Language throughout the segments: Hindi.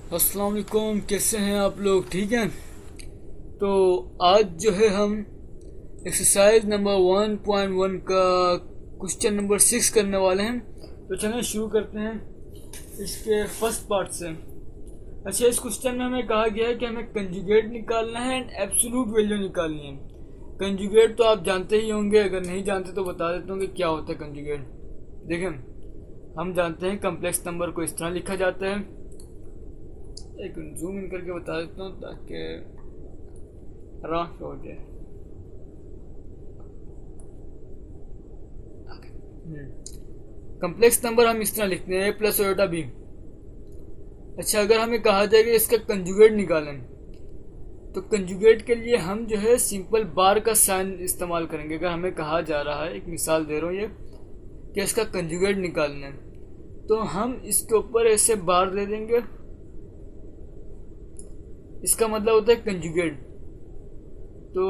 अस्सलाम वालेकुम, कैसे हैं आप लोग? ठीक हैं। तो आज जो है हम एक्सरसाइज नंबर 1.1 का क्वेश्चन नंबर 6 करने वाले हैं। तो चलें शुरू करते हैं इसके फर्स्ट पार्ट से। अच्छा, इस क्वेश्चन में हमें कहा गया है कि हमें कंजुगेट निकालना है एंड एब्सोल्यूट वैल्यू निकालनी है। कंजुगेट तो आप जानते ही होंगे, अगर नहीं जानते तो बता देता हूँ कि क्या होता है कंजुगेट। देखें, हम जानते हैं कम्प्लेक्स नंबर को इस तरह लिखा जाता है। एक जूम इन करके बता देता हूँ ताकि आराम से हो जाए। कम्प्लेक्स नंबर हम इस तरह लिखते हैं, ए प्लस ओटा बी। अच्छा, अगर हमें कहा जाए कि इसका कंजुगेट निकालें, तो कंजुगेट के लिए हम जो है सिंपल बार का साइन इस्तेमाल करेंगे। अगर हमें कहा जा रहा है, एक मिसाल दे रहा हूँ ये, कि इसका कंजुगेट निकालना है, तो हम इसके ऊपर ऐसे बार दे देंगे। इसका मतलब होता है कंजुगेट। तो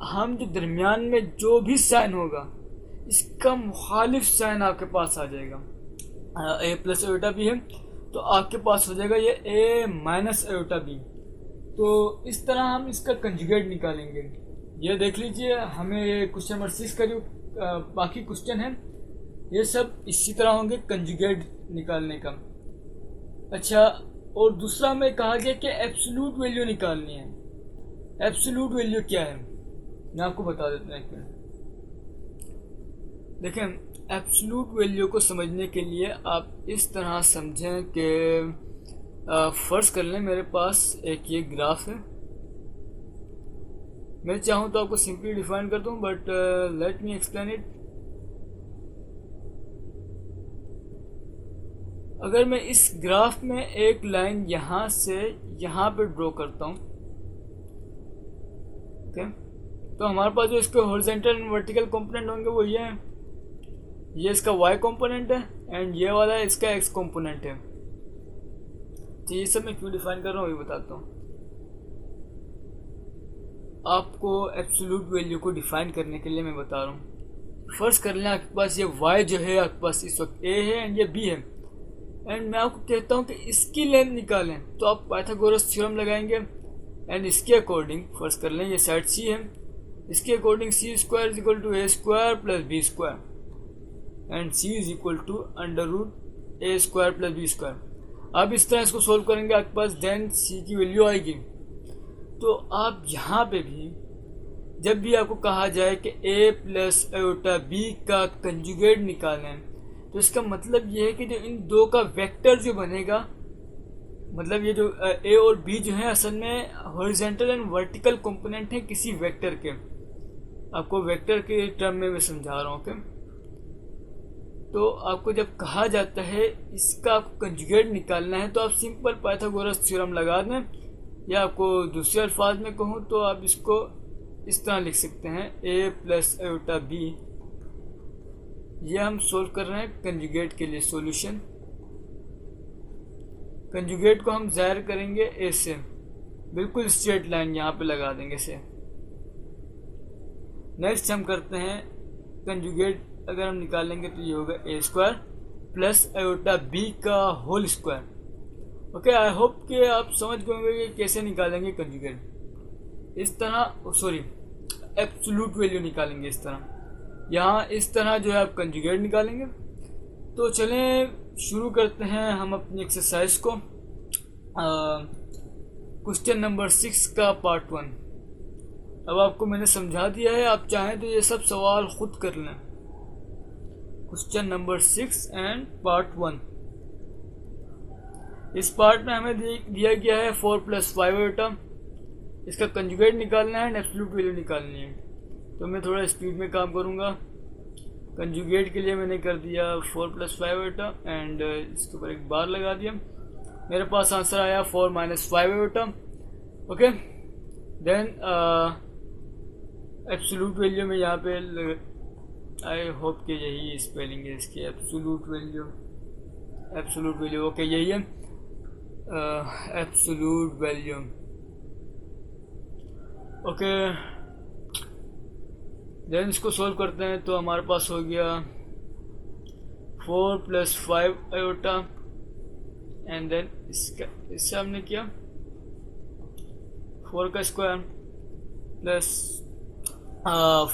हम जो दरमियान में जो भी साइन होगा, इसका मुखालिफ साइन आपके पास आ जाएगा। ए प्लस एटा बी है तो आपके पास हो जाएगा ये ए माइनस एटा बी। तो इस तरह हम इसका कंजुगेट निकालेंगे। ये देख लीजिए, हमें ये क्वेश्चन नंबर 6 का जो बाकी क्वेश्चन है, ये सब इसी तरह होंगे कंजुगेट निकालने का। अच्छा, और दूसरा हमें कहा गया कि एब्सोल्यूट वैल्यू निकालनी है। एब्सोल्यूट वैल्यू क्या है, मैं आपको बता देता हूँ एक मिनट। देखें, एब्सोल्यूट वैल्यू को समझने के लिए आप इस तरह समझें कि फ़र्ज़ कर लें मेरे पास एक ये ग्राफ है। मैं चाहूँ तो आपको सिंपली डिफाइन कर दूँ, but let me explain it. अगर मैं इस ग्राफ में एक लाइन यहाँ से यहाँ पे ड्रॉ करता हूँ, ओके, तो हमारे पास जो इसके हॉरिजॉन्टल एंड वर्टिकल कंपोनेंट होंगे वो ये हैं। ये इसका y कंपोनेंट है एंड ये वाला इसका x कंपोनेंट है। तो ये सब मैं क्यों डिफाइन कर रहा हूँ ये बताता हूँ। आपको एब्सोल्यूट वैल्यू को डिफाइन करने के लिए मैं बता रहा हूँ। फर्स्ट कर लें आपके पास ये y जो है आपके पास इस वक्त a है एंड ये b है, एंड मैं आपको कहता हूँ कि इसकी लेंथ निकालें, तो आप पाइथागोरस थ्योरम लगाएंगे एंड इसके अकॉर्डिंग फर्स्ट कर लें ये साइड c है, इसके according c square is equal to a square plus b square and c is equal to under root a square plus b square. अब इस तरह इसको सोल्व करेंगे, आपके पास देन c की वैल्यू आएगी। तो आप यहाँ पे भी जब भी आपको कहा जाए कि a प्लस एटा b का कंजुगेट निकालें, तो इसका मतलब ये है कि जो इन दो का वेक्टर जो बनेगा, मतलब ये जो a और b जो है असल में हॉरिजॉन्टल एंड वर्टिकल कंपोनेंट है किसी वेक्टर के। आपको वेक्टर के टर्म में मैं समझा रहा हूँ कि तो आपको जब कहा जाता है इसका आपको कंजुगेट निकालना है, तो आप सिंपल पाइथागोरस थ्योरम लगा दें, या आपको दूसरे अल्फाज में कहूँ तो आप इसको इस तरह लिख सकते हैं a प्लस एटा b। ये हम सोल्व कर रहे हैं कंजुगेट के लिए सॉल्यूशन। कंजुगेट को हम ज़ाहिर करेंगे ए से, बिल्कुल स्ट्रेट लाइन यहाँ पे लगा देंगे से। नेक्स्ट हम करते हैं कंजुगेट, अगर हम निकालेंगे तो ये होगा a square plus eta b का whole square. Okay, I hope कि आप समझ गए होंगे कि कैसे निकालेंगे कंजुगेट। इस तरह, सॉरी, एब्सोल्यूट वैल्यू निकालेंगे इस तरह। यहाँ इस तरह जो है आप कंजुगेट निकालेंगे। तो चलें शुरू करते हैं हम अपनी एक्सरसाइज को। क्वेश्चन नंबर 6 का पार्ट 1। अब आपको मैंने समझा दिया है, आप चाहें तो ये सब सवाल खुद कर लें। Question number 6 and part 1। इस पार्ट में हमें दिया गया है 4 प्लस 5 एटा। इसका कंजुगेट निकालना है एंड एब्सोल्यूट वैल्यू निकालनी है। तो मैं थोड़ा स्पीड में काम करूँगा। कंजुगेट के लिए मैंने कर दिया 4 प्लस 5 एटा एंड इसके ऊपर एक बार लगा दिया। मेरे पास आंसर आया 4 माइनस 5 एटा। ओके, देन एब्सोल्यूट वैल्यू में यहाँ पे आई होप कि यही स्पेलिंग है इसकी, absolute value. Absolute value okay यही है, एब्सोल्यूट वैल्यू। ओके, देन इसको सोल्व करते हैं तो हमारे पास हो गया 4 प्लस 5 एटा एंड देन इससे हमने किया 4 का स्क्वायर प्लस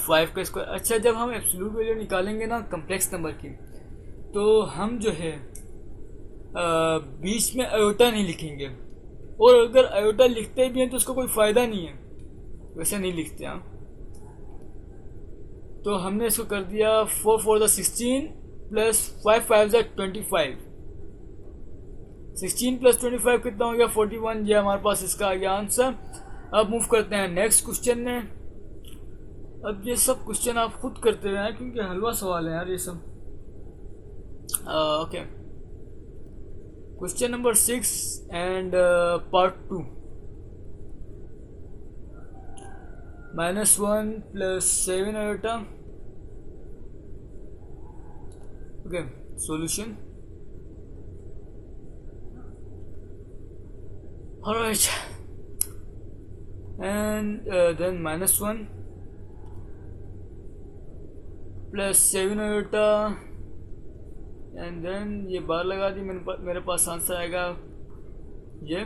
5 का स्क्वायर। अच्छा, जब हम एब्सोल्यूट वैल्यू निकालेंगे ना कम्प्लेक्स नंबर की, तो हम जो है बीच में आयोटा नहीं लिखेंगे, और अगर आयोटा लिखते भी हैं तो उसका कोई फ़ायदा नहीं है, वैसे नहीं लिखते हैं। तो हमने इसको कर दिया 4 4 16 प्लस 5 5 25। 16 प्लस 25 कितना हो गया 41। ये हमारे पास इसका आ गया आंसर। अब मूव करते हैं नेक्स्ट क्वेश्चन में। अब ये सब क्वेश्चन आप खुद करते हैं क्योंकि हलवा सवाल है यार ये सब। Okay, question number 6 and part 2। -1 plus 7 iota. Okay, solution. Alright, and then -1 plus 7 iota, and then ये बार लगा दी। मेरे पास आंसर आएगा ये,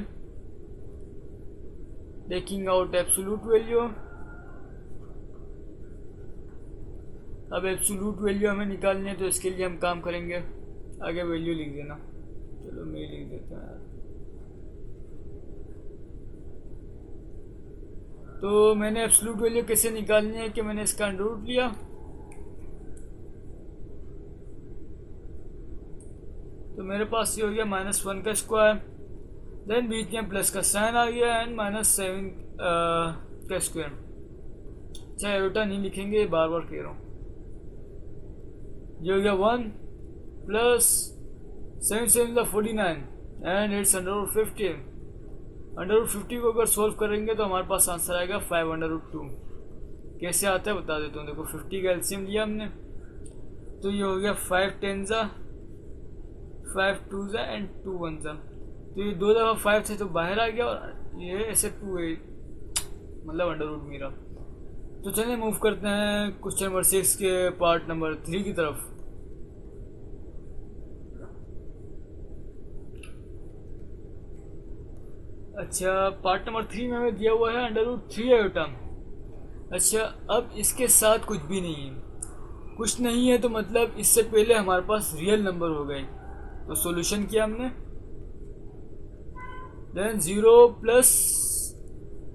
टेकिंग आउट एब्सोल्यूट वैल्यू। अब एब्सोल्यूट वैल्यू हमें निकालनी है, तो इसके लिए हम काम करेंगे, आगे वैल्यू लिख देना। चलो मैं लिख देता हूँ यार। तो मैंने एब्सोल्यूट वैल्यू कैसे निकालनी है कि मैंने इसका अंडर रूट लिया, तो मेरे पास ये हो गया -1 का स्क्वायर, देन बीच में प्लस का साइन आ गया, एंड -7 का स्क्वायर। चाहे आयोटा नहीं लिखेंगे, बार बार कह रहा हूँ। ये हो गया 1 प्लस 7 7 49 एंड इट्स √50। √50 को अगर सोल्व करेंगे तो हमारे पास आंसर आएगा 5√2। कैसे आता है बता देता हूँ। देखो 50 का एलसीएम लिया हमने, तो ये हो गया 5 10 5 2 एंड 2 1 तो ये 2 दफ़ा 5 थे तो बाहर आ गया, और ये ऐसे 2 है, मतलब अंडर रूट मेरा। तो चलिए मूव करते हैं क्वेश्चन नंबर 6 के पार्ट नंबर 3 की तरफ। अच्छा, पार्ट नंबर 3 में हमें दिया हुआ है √3 आयोटा। अच्छा, अब इसके साथ कुछ भी नहीं है, कुछ नहीं है तो मतलब इससे पहले हमारे पास रियल नंबर हो गए। तो सॉल्यूशन किया हमने, देन 0 प्लस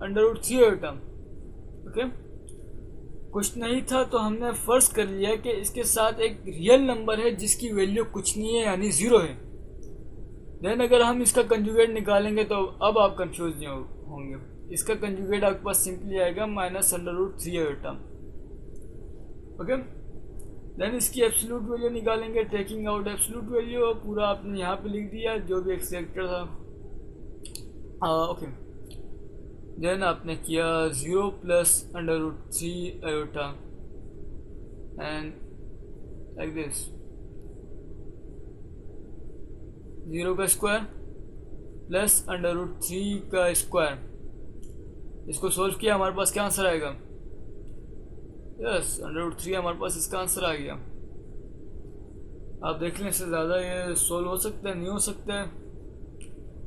√3 आयोटा। ओके, कुछ नहीं था तो हमने फर्ज कर लिया कि इसके साथ एक रियल नंबर है जिसकी वैल्यू कुछ नहीं है, यानी 0 है। देन अगर हम इसका कंजुगेट निकालेंगे तो अब आप कंफ्यूज नहीं होंगे। इसका कंजुगेट आपके पास सिंपली आएगा -√3 आयोटा। ओके, देन इसकी एब्सोल्यूट वैल्यू निकालेंगे, टेकिंग आउट एब्सोल्यूट वैल्यू। पूरा आपने यहाँ पे लिख दिया जो भी एक्सपेक्टेड था। ओके, देन आपने किया 0 plus √3 iota and like this, 0 का स्क्वायर प्लस √3 का स्क्वायर। इसको सोल्व किया, हमारे पास क्या आंसर आएगा? यस, √3 हमारे पास इसका आंसर आ गया। आप देखने से ज़्यादा ये सोल्व हो सकता है, नहीं हो सकता है,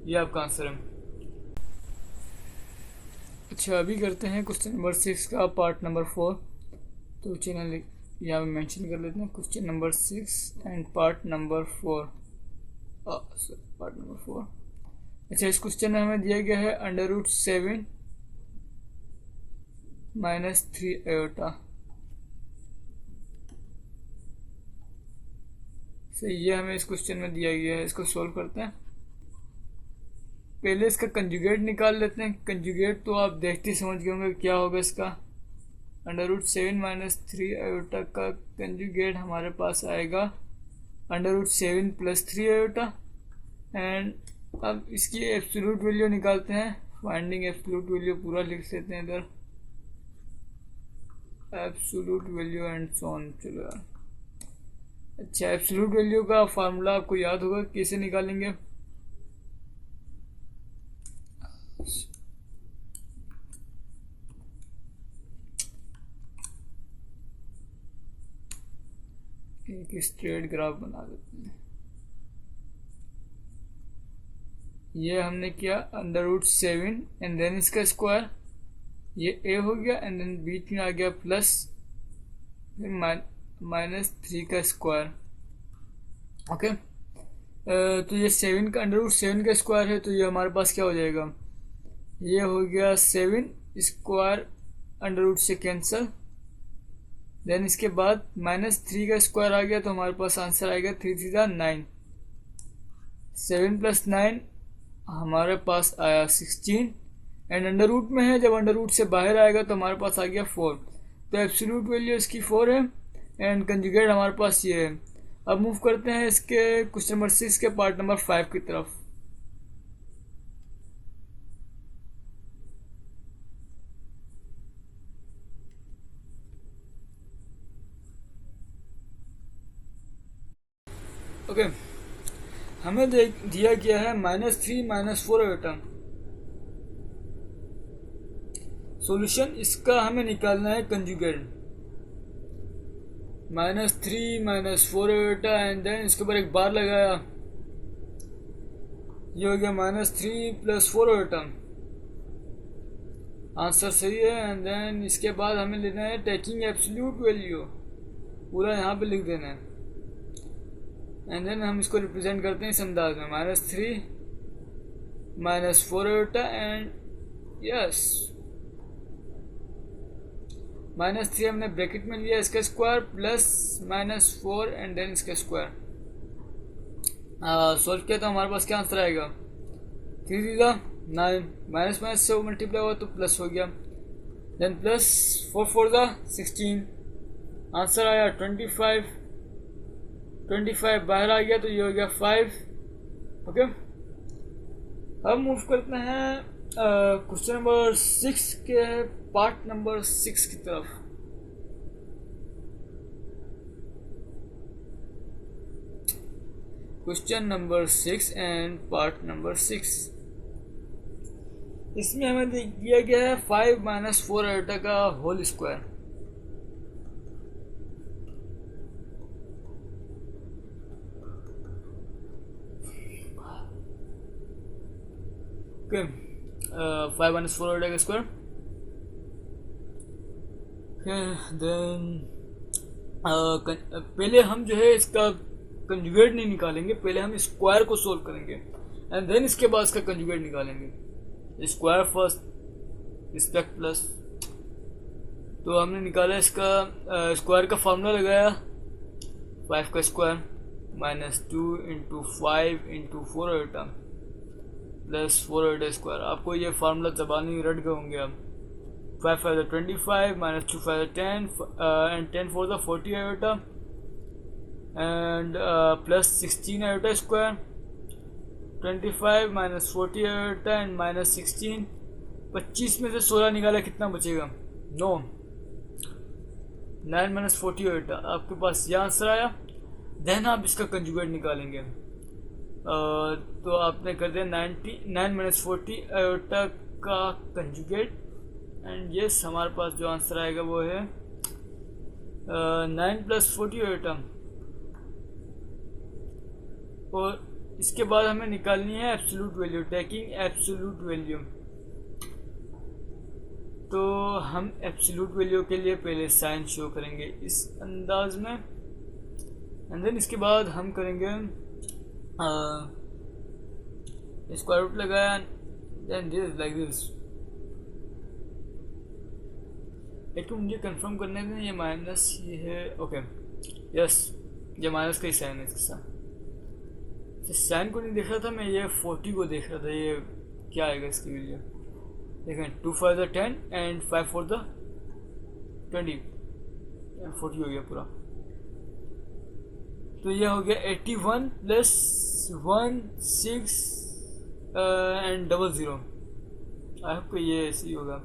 ये आपका आंसर है। अच्छा, अभी करते हैं क्वेश्चन नंबर 6 का पार्ट नंबर 4। तो चैनल यहाँ पे मेंशन कर लेते हैं, question number 6 and part number 4। Part number 4। अच्छा, इस क्वेश्चन में हमें दिया गया है √7 -3 आयोटा। सही, ये हमें इस क्वेश्चन में दिया गया है। इसको सोल्व करते हैं। पहले इसका कंजुगेट निकाल लेते हैं। कंजुगेट तो आप देखते ही समझ गए होंगे क्या होगा इसका। √7 -3 आयोटा का कंजुगेट हमारे पास आएगा √7 + 3 आयोटा। एंड अब इसकी एब्सोल्यूट वैल्यू निकालते हैं। फाइंडिंग एब्सोल्यूट वैल्यू पूरा लिख लेते हैं इधर, absolute value and so on. चलो यार, अच्छा, एब्सोल्यूट वैल्यू का फार्मूला आपको याद होगा, कैसे निकालेंगे? एक स्ट्रेट ग्राफ बना देते हैं। ये हमने किया √7 एंड देन इसका स्क्वायर, ये ए हो गया एंड देन बीच में आ गया प्लस -3 का स्क्वायर। ओके, तो ये 7 का √7 का स्क्वायर है, तो ये हमारे पास क्या हो जाएगा, ये हो गया 7 स्क्वायर √ से कैंसल, देन इसके बाद -3 का स्क्वायर आ गया, तो हमारे पास आंसर आएगा 3 3 9। 7 + 9 हमारे पास आया 16 एंड √ में है, जब √ से बाहर आएगा तो हमारे पास आ गया 4, तो एब्सोल्यूट वैल्यू इसकी 4 है एंड कंजुगेट हमारे पास ये है। अब मूव करते हैं इसके क्वेश्चन नंबर 6 के पार्ट नंबर 5 की तरफ। ओके, हमें दिया गया है -3 - 4 आइटम। सॉल्यूशन इसका हमें निकालना है कंजुगेट, -3 - 4 आइटा एंड देन इसके ऊपर एक बार लगाया, ये हो गया -3 + 4 आइटम, आंसर सही है। एंड देन इसके बाद हमें लेना है टेकिंग एब्सोल्यूट वैल्यू, पूरा यहाँ पे लिख देना है एंड देन हम इसको रिप्रेजेंट करते हैं इस अंदाज में, -3 - 4 आइटा एंड यस -3 हमने ब्रैकेट में लिया, इसका स्क्वायर प्लस -4 एंड देन इसका स्क्वायर। सॉल्व किया तो हमारे पास क्या आंसर आएगा, 3 3 9, माइनस से वो मल्टीप्लाई हुआ तो प्लस हो गया, देन प्लस 4 4 16, आंसर आया 25 बाहर आ गया तो ये हो गया 5। ओके, अब मूव करते हैं क्वेश्चन नंबर 6 के पार्ट नंबर 6 की तरफ। Question number 6 and part number 6, इसमें हमें दिया गया है 5 - 4 आइटा का होल स्क्वायर। ओके, 5 - 4 आइटा का स्क्वायर। देन पहले हम जो है इसका कंजुगेट नहीं निकालेंगे, पहले हम स्क्वायर को सोल्व करेंगे एंड देन इसके बाद इसका कंजुगेट निकालेंगे। स्क्वायर फर्स्ट, रिस्पेक्ट प्लस, तो हमने निकाला इसका स्क्वायर का फार्मूला लगाया, 5 का square -2 × 5 × 4 iota plus 4 iota square. आपको ये फार्मूला जबानी रट गए होंगे अब। 5 5 25 -2 5 10 and 10 4 40 iota and plus 16 iota square, 25 - 40 iota and -16, 25 में से 16 निकाला कितना बचेगा, 9 9 - 40 iota, आपके पास ये आंसर आया। देन आप इसका कंजुगेट निकालेंगे, तो आपने कर दिया 9 - 40 iota का कंजुगेट एंड यस हमारे पास जो आंसर आएगा वो है 9 + 40 आइटा। और इसके बाद हमें निकालनी है absolute value, taking absolute value. तो हम एब्सोल्यूट वैल्यू के लिए पहले साइन शो करेंगे इस अंदाज में एंड देन इसके बाद हम करेंगे स्क्वायर रूट लगाया, देन दिस लाइक दिस। एक मुझे कंफर्म करने दें, ये माइनस ये है, ओके यस ये माइनस का ही साइन है इसके साथ। साइन को नहीं देख रहा था मैं, ये 40 को देख रहा था, ये क्या आएगा इसकी वैल्यू देखें, 2 5 10 एंड 5 4 20, 40 हो गया पूरा। तो ये हो गया 81 + 1 6 एंड 00। आई होप ये ऐसे ही होगा।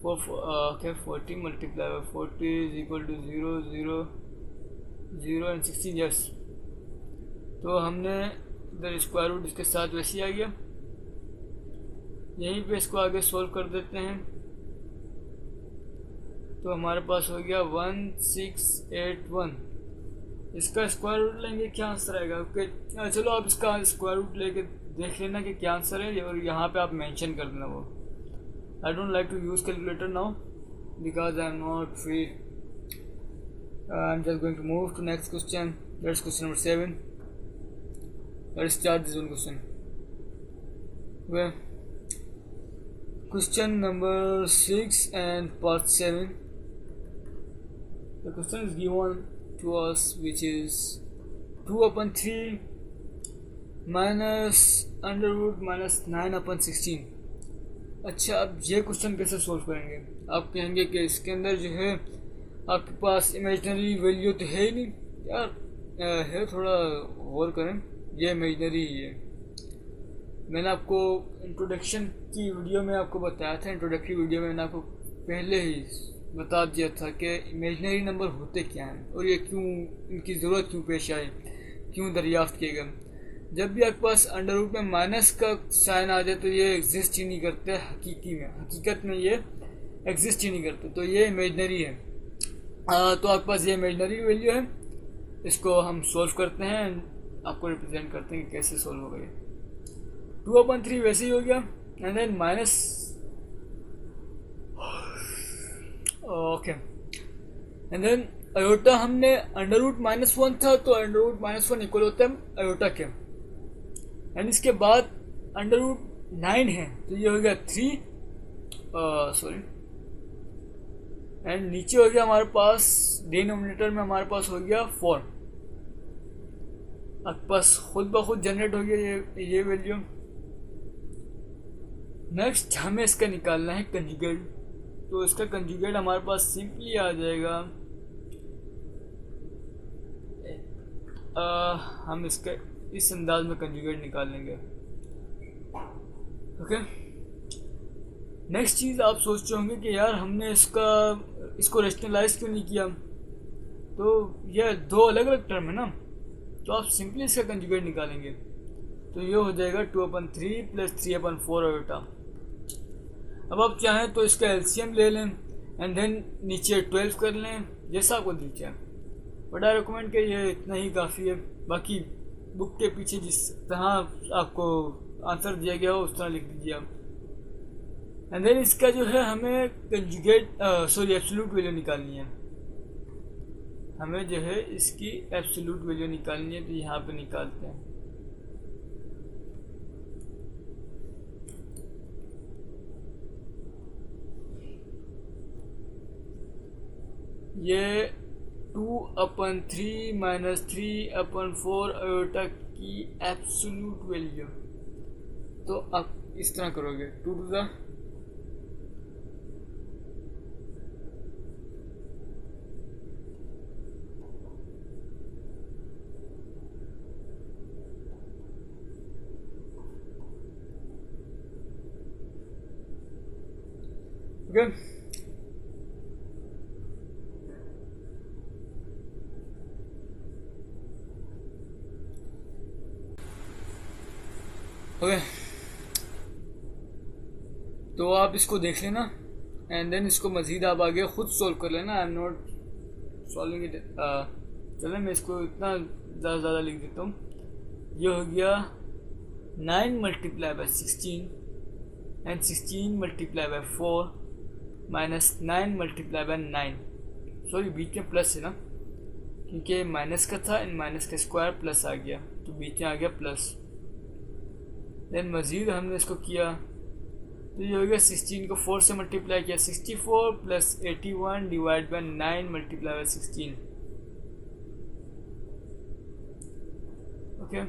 40 multiplied by 40 is equal to 0 0 0 and 16, yes. तो हमने इधर स्क्वायर रूट इसके साथ वैसे ही आ गया, यहीं पे इसको आगे सोल्व कर देते हैं। तो हमारे पास हो गया 1681, इसका स्क्वायर रूट लेंगे, क्या आंसर आएगा? ओके चलो आप इसका स्क्वायर रूट लेके देख लेना कि क्या आंसर है, और यहाँ पे आप मेंशन कर देना वो। I don't like to use calculator now because I am not free. I am just going to move to next question. That's question number 7. Let's start this one question. Well, question number 6 and part 7. The question is given to us, which is 2 upon 3 minus under root minus 9 upon 16. अच्छा, अब ये क्वेश्चन कैसे सोल्व करेंगे? आप कहेंगे कि इसके अंदर जो है आपके पास इमेजिनरी वैल्यू तो है ही नहीं यार, है, थोड़ा गौर करें, ये इमेजिनरी ही है। मैंने आपको इंट्रोडक्शन की वीडियो में आपको बताया था, इंट्रोडक्टरी वीडियो में मैंने आपको पहले ही बता दिया था कि इमेजिनरी नंबर होते क्या हैं और ये क्यों, इनकी ज़रूरत क्यों पेश आई, क्यों दरियाफ्त किए गए। जब भी आपके पास अंडर रूट में माइनस का साइन आ जाए तो ये एग्जिस्ट ही नहीं करते हकीकत में ये एग्जिस्ट ही नहीं करते, तो ये इमेजिनरी है। तो आपके पास ये इमेजिनरी वैल्यू है, इसको हम सोल्व करते हैं, आपको रिप्रेजेंट करते हैं कि कैसे सोल्व होगा ये। 2/3 वैसे ही हो गया, and then minus, okay, and then iota हमने अंडर रूट -1 था, तो अंडर रूट -1 इक्वल होता है अयोटा के, एंड इसके बाद अंडर रूट 9 है तो ये हो गया 3, सॉरी, एंड नीचे हो गया हमारे पास डिनोमिनेटर में हमारे पास हो गया 4। आपके पास खुद ब खुद जनरेट हो गया ये वैल्यू। नेक्स्ट हमें इसका निकालना है कंजुगेट, तो इसका कंजुगेट हमारे पास सिंपली आ जाएगा, हम इसका इस अंदाज में कंजुगेट निकाल लेंगे। ओके, नेक्स्ट चीज़ आप सोचते होंगे कि यार हमने इसको रेशनलाइज क्यों नहीं किया, तो यह दो अलग अलग टर्म है ना, तो आप सिंपली इसका कंजुगेट निकालेंगे, तो ये हो जाएगा 2/3 प्लस 3/4 अयोटा। अब आप चाहें तो इसका एलसीएम ले लें एंड देन नीचे 12 कर लें, जैसा आपको दीजिए, बट आई रिकमेंड कि ये इतना ही काफ़ी है। बाकी बुक के पीछे जिस तरह आपको आंसर दिया गया हो उस तरह लिख दीजिए आप, एंड देन इसका जो है हमें कंजुगेट एब्सोल्यूट वैल्यू निकालनी है, हमें जो है इसकी एब्सोल्यूट वैल्यू निकालनी है, तो यहाँ पे निकालते हैं। ये 2/3 माइनस 3/4 अयोटा की एब्सोल्यूट वैल्यू, तो आप इस तरह करोगे 2 to the ओके, ओके, तो आप इसको देख लेना एंड देन इसको मज़ीद आप आगे खुद सोल्व कर लेना। आई एम नॉट सॉल्विंग इट। चलें मैं इसको इतना ज़्यादा लिख देता हूँ। ये हो गया 9 × 16 एंड 16 × 4 माइनस 9 × 9, सॉरी बीच में प्लस है ना, क्योंकि माइनस का था एंड माइनस का स्क्वायर प्लस आ गया, तो बीच में आ गया प्लस। देन मज़ीद हमने इसको किया तो ये हो गया 16 को 4 से मल्टीप्लाई किया, 64 प्लस 81 डिवाइड बाई 9 × 16। ओके,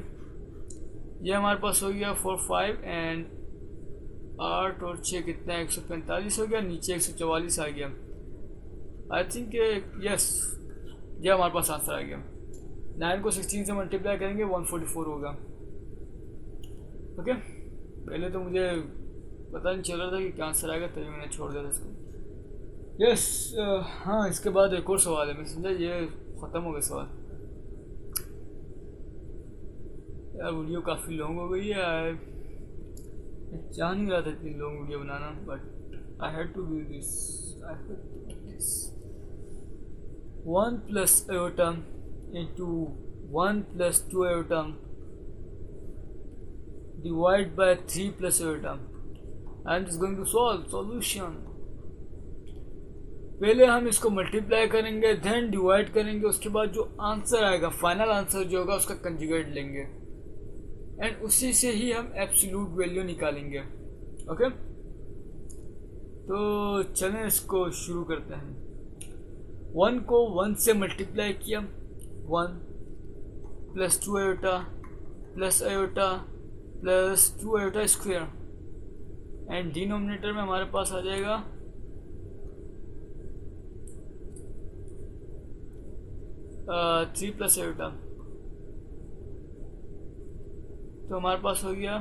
ये हमारे पास हो गया 4 5 एंड 8 और 6 कितना 145 हो गया, नीचे 144 आ गया। आई थिंक यस, ये हमारे पास आंसर आ गया। 9 को 16 से मल्टीप्लाई करेंगे 144 होगा। ओके, पहले तो मुझे पता नहीं चल रहा था कि क्या आंसर आएगा, तभी मैंने छोड़ दिया था इसको। यस, हाँ, इसके बाद एक और सवाल है, मैं समझा ये ख़त्म हो गया सवाल। यार वीडियो काफ़ी लॉन्ग हो गई है, मैं चाह नहीं रहा था इतनी लॉन्ग वीडियो बनाना, but I had to do this. 1 plus iota into 1 plus 2 iota divide by 3 plus iota. I am just going to solve solution. पहले हम इसको मल्टीप्लाई करेंगे, देन डिवाइड करेंगे, उसके बाद जो आंसर आएगा, फाइनल आंसर जो होगा उसका कंजुगेट लेंगे एंड उसी से ही हम एब्सोल्यूट वैल्यू निकालेंगे. ओके, तो चलें इसको शुरू करते हैं. 1 को 1 से मल्टीप्लाई किया, 1 plus 2 iota plus iota plus 2 iota square and denominator में हमारे पास आ जाएगा 3 प्लस आयोटा. तो हमारे पास हो गया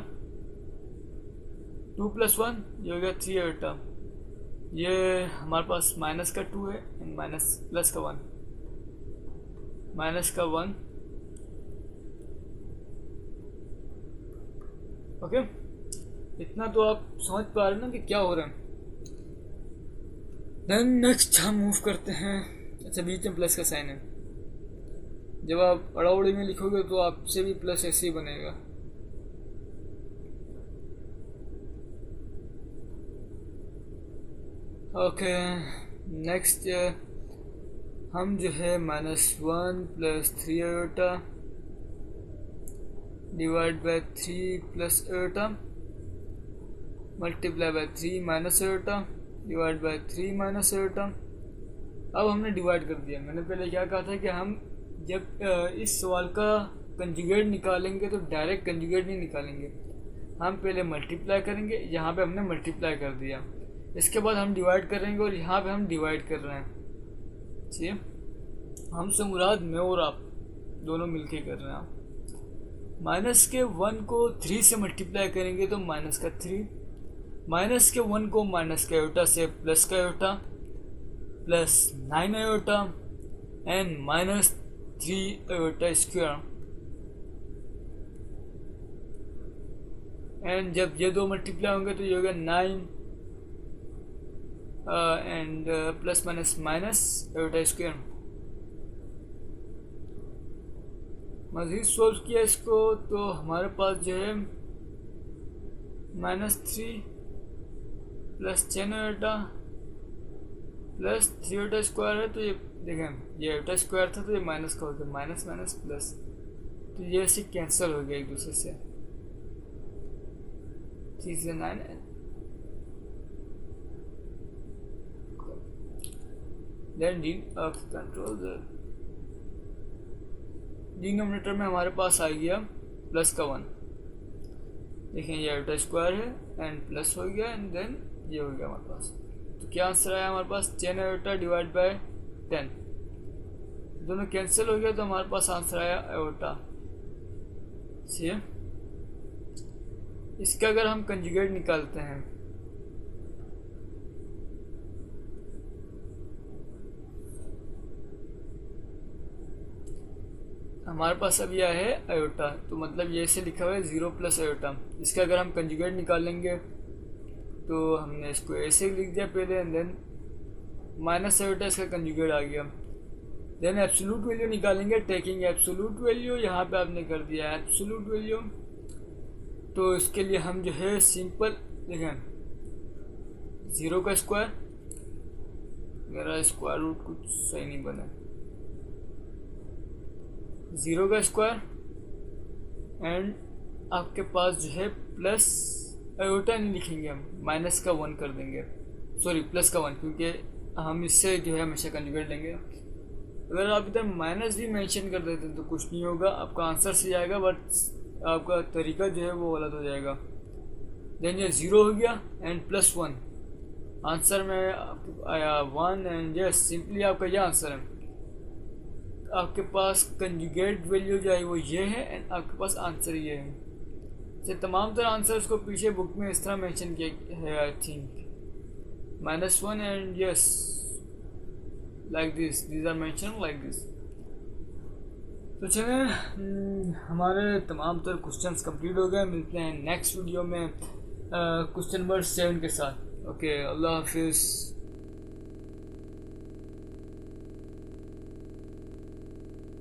2 प्लस 1, ये हो गया 3 आयोटा. ये हमारे पास माइनस का 2 है एंड माइनस प्लस का 1, माइनस का 1. ओके, इतना तो आप समझ पा रहे हैं ना कि क्या हो रहा है. देन नेक्स्ट हम मूव करते हैं. अच्छा, बीच में प्लस का साइन है. जब आप अड़ाउड़ी में लिखोगे तो आपसे भी प्लस ऐसे ही बनेगा. ओके, नेक्स्ट हम जो है -1 plus 3 iota divide by 3 plus iota multiply by 3 minus iota divide by 3 minus iota. अब हमने डिवाइड कर दिया. मैंने पहले क्या कहा था कि हम जब इस सवाल का कंजुगेट निकालेंगे तो डायरेक्ट कंजुगेट नहीं निकालेंगे, हम पहले मल्टीप्लाई करेंगे. यहाँ पे हमने मल्टीप्लाई कर दिया, इसके बाद हम डिवाइड करेंगे और यहाँ पे हम डिवाइड कर रहे हैं. ठीक है, हमसे मुराद मैं और आप दोनों मिलके कर रहे हैं. माइनस के 1 को 3 से मल्टीप्लाई करेंगे तो माइनस का 3, माइनस के 1 को माइनस का आयोटा से प्लस का iota plus 9 iota and minus 3 iota square. And जब ये दो मल्टीप्लाई होंगे तो ये होगा 9 and plus minus minus iota square. मज़ीद सोल्व किया इसको तो हमारे पास जो है -3 plus 10 iota plus 3 iota square है. तो ये देखें, ये आयोटा स्क्वायर था तो ये माइनस का हो गया, माइनस माइनस प्लस, तो ये ऐसे कैंसिल हो गया एक दूसरे से. 3 से 9 देन कंट्रोल डिनोमिनेटर में हमारे पास आ गया प्लस का 1. देखें, ये आयोटा स्क्वायर है एंड प्लस हो गया एंड देन ये हो गया हमारे पास. तो क्या आंसर आया हमारे पास? 10 आयोटा डिवाइड बाय 10. दोनों कैंसिल हो गया तो हमारे पास आंसर आया आयोटा. ठीक है, इसका अगर हम कंजुगेट निकालते हैं हमारे पास अब यह है आयोटा, तो मतलब ये से लिखा हुआ है 0 प्लस आयोटा. इसका अगर हम कंजुगेट निकालेंगे तो हमने इसको ऐसे लिख दिया पहले एंड देन माइनस आयोटा इसका कंजुगेट आ गया. देन एब्सोल्यूट वैल्यू निकालेंगे, टेकिंग एब्सोल्यूट वैल्यू. यहाँ पे आपने कर दिया एब्सोल्यूट वैल्यू. तो इसके लिए हम जो है सिंपल देखें, 0 का स्क्वायर, मेरा स्क्वायर रूट कुछ सही नहीं बना, 0 का स्क्वायर एंड आपके पास जो है प्लस आयोटा नहीं लिखेंगे, हम माइनस का 1 कर देंगे, सॉरी प्लस का 1, क्योंकि हम इससे जो है हमेशा कंजुगेट लेंगे. अगर आप इधर माइनस भी मेंशन कर देते हैं तो कुछ नहीं होगा, आपका आंसर सही आएगा बट आपका तरीका जो है वो गलत हो जाएगा. देन ये 0 हो गया एंड प्लस 1, आंसर में आया 1 एंड यस सिंपली आपका यह आंसर है. आपके पास कंजुगेट वैल्यू जो है वो ये है एंड आपके पास आंसर ये है. से तमाम तरह आंसर्स को पीछे बुक में इस तरह मेंशन किया है, I think -1 and yes like this, these are mention like this. तो चलें, हमारे तमाम तरह क्वेश्चंस कंप्लीट हो गए. मिलते हैं नेक्स्ट वीडियो में क्वेश्चन नंबर 7 के साथ. ओके, अल्लाह हाफिज़.